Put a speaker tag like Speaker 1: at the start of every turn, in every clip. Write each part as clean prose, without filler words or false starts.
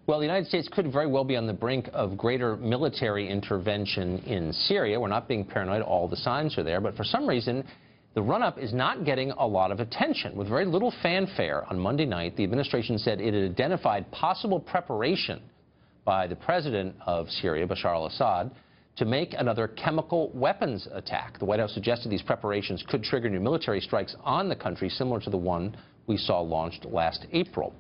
Speaker 1: Well, the United States could very well be on the brink of greater military intervention in Syria. We're not being paranoid. All the signs are there. But for some reason, the run-up is not getting a lot of attention. With very little fanfare on Monday night, the administration said it had identified possible preparation by the president of Syria, Bashar al-Assad, to make another chemical weapons attack. The White House suggested these preparations could trigger new military strikes on the country, similar to the one we saw launched last April.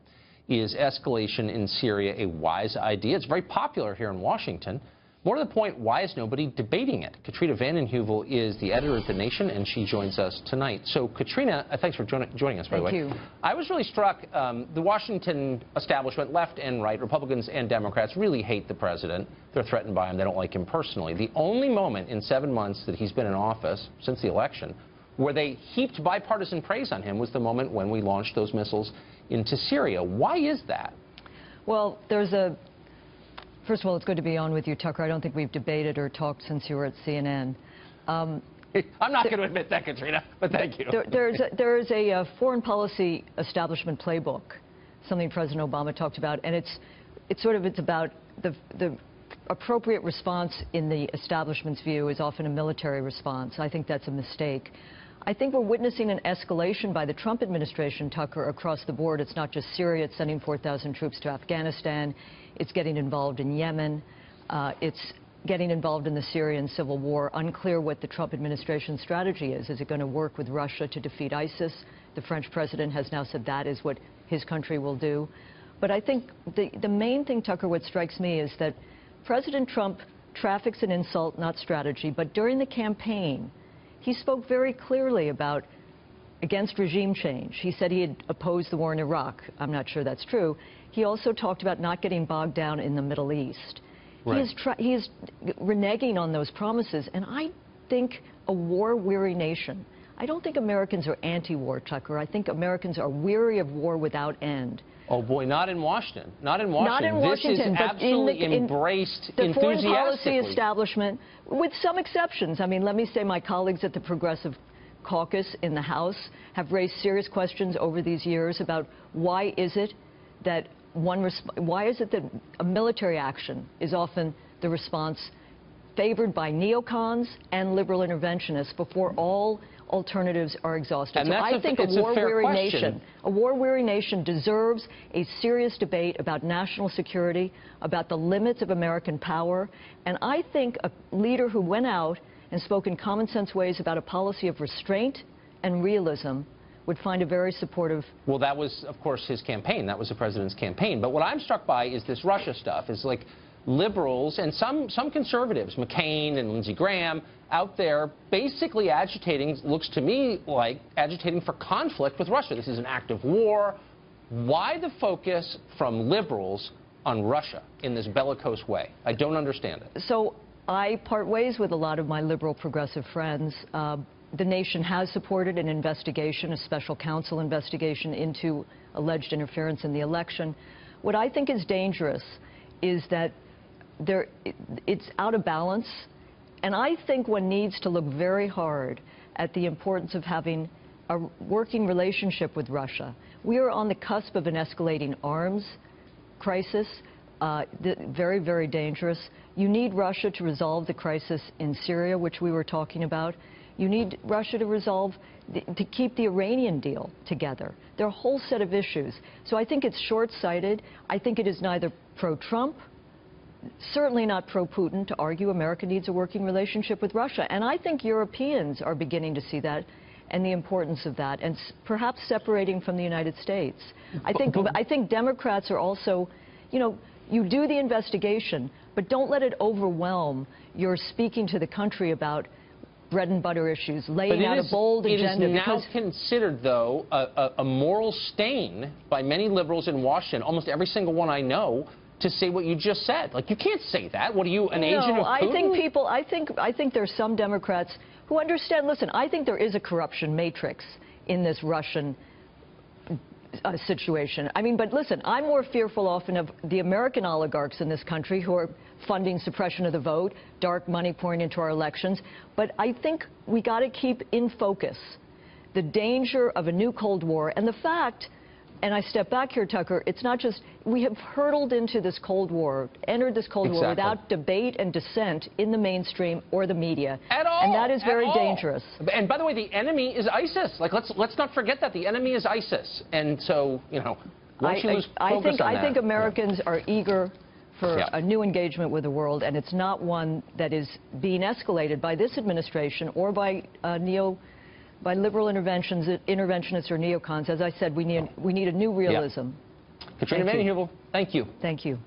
Speaker 1: Is escalation in Syria a wise idea? It's very popular here in Washington. More to the point, why is nobody debating it? Katrina vanden Heuvel is the editor at The Nation, and she joins us tonight. So, Katrina, thanks for joining us, by the way.
Speaker 2: Thank you.
Speaker 1: I was really struck, the Washington establishment, left and right, Republicans and Democrats, really hate the president. They're threatened by him. They don't like him personally. The only moment in 7 months that he's been in office, since the election, where they heaped bipartisan praise on him was the moment when we launched those missiles into Syria. Why is that?
Speaker 2: Well, first of all, it's good to be on with you, Tucker. I don't think we've debated or talked since you were at CNN.
Speaker 1: I'm not going to admit that, Katrina, but thank you.
Speaker 2: There is a foreign policy establishment playbook, something President Obama talked about, and it's about the appropriate response in the establishment's view is often a military response. I think that's a mistake. I think we're witnessing an escalation by the Trump administration, Tucker, across the board. It's not just Syria. It's sending 4,000 troops to Afghanistan. It's getting involved in Yemen. It's getting involved in the Syrian civil war. Unclear what the Trump administration's strategy is. Is it going to work with Russia to defeat ISIS? The French president has now said that is what his country will do. But I think the main thing, Tucker, what strikes me is that President Trump traffics in insult, not strategy. But during the campaign, he spoke very clearly against regime change. He said he had opposed the war in Iraq. I'm not sure that's true. He also talked about not getting bogged down in the Middle East. Right. He is reneging on those promises. And I think a war-weary nation, I don't think Americans are anti-war, Tucker. I think Americans are weary of war without end.
Speaker 1: Oh, boy, not in Washington. Not in Washington.
Speaker 2: Not in Washington,
Speaker 1: this is absolutely embraced
Speaker 2: the foreign policy
Speaker 1: enthusiastically.
Speaker 2: Establishment, with some exceptions. I mean, let me say my colleagues at the Progressive Caucus in the House have raised serious questions over these years about why is it that a military action is often the response favored by neocons and liberal interventionists before all alternatives are exhausted.
Speaker 1: And
Speaker 2: so I think a war-weary nation deserves a serious debate about national security, about the limits of American power, and I think a leader who went out and spoke in common-sense ways about a policy of restraint and realism would find a very supportive...
Speaker 1: Well, that was, of course, his campaign. That was the president's campaign. But what I'm struck by is this Russia stuff. Is like liberals and some conservatives, McCain and Lindsey Graham, out there basically agitating, looks to me like agitating for conflict with Russia. This is an act of war. Why the focus from liberals on Russia in this bellicose way? I don't understand it.
Speaker 2: So I part ways with a lot of my liberal progressive friends. The Nation has supported an investigation, a special counsel investigation into alleged interference in the election. What I think is dangerous is that it's out of balance, and I think one needs to look very hard at the importance of having a working relationship with Russia. We are on the cusp of an escalating arms crisis, very, very dangerous. You need Russia to resolve the crisis in Syria, which we were talking about. You need Russia to keep the Iranian deal together. There are a whole set of issues. So I think it's short-sighted. I think it is neither pro-Trump, certainly not pro-Putin, to argue America needs a working relationship with Russia. And I think Europeans are beginning to see that and the importance of that, and perhaps separating from the United States. I think Democrats are also, you know, you do the investigation, but don't let it overwhelm your speaking to the country about bread and butter issues, laying out a bold agenda.
Speaker 1: It is now considered, though, a moral stain by many liberals in Washington, almost every single one I know, to say what you just said. Like, you can't say that. What are you, an agent of Putin?
Speaker 2: I think there's some Democrats who understand, listen, I think there is a corruption matrix in this Russian situation. I mean, but listen, I'm more fearful often of the American oligarchs in this country who are funding suppression of the vote, dark money pouring into our elections. But I think we got to keep in focus the danger of a new Cold War and the fact And I step back here, Tucker, it's not just, we have hurtled into this Cold War, entered this Cold War without debate and dissent in the mainstream or the media.
Speaker 1: At all.
Speaker 2: And that is very dangerous.
Speaker 1: And by the way, the enemy is ISIS. Like, let's not forget that. The enemy is ISIS. And so, you know, once you lose focus on that.
Speaker 2: I think Americans are eager for a new engagement with the world, and it's not one that is being escalated by this administration or by liberal interventionists or neocons. As I said, we need a new realism.
Speaker 1: Katrina Vanden Heuvel, thank you.
Speaker 2: Thank you.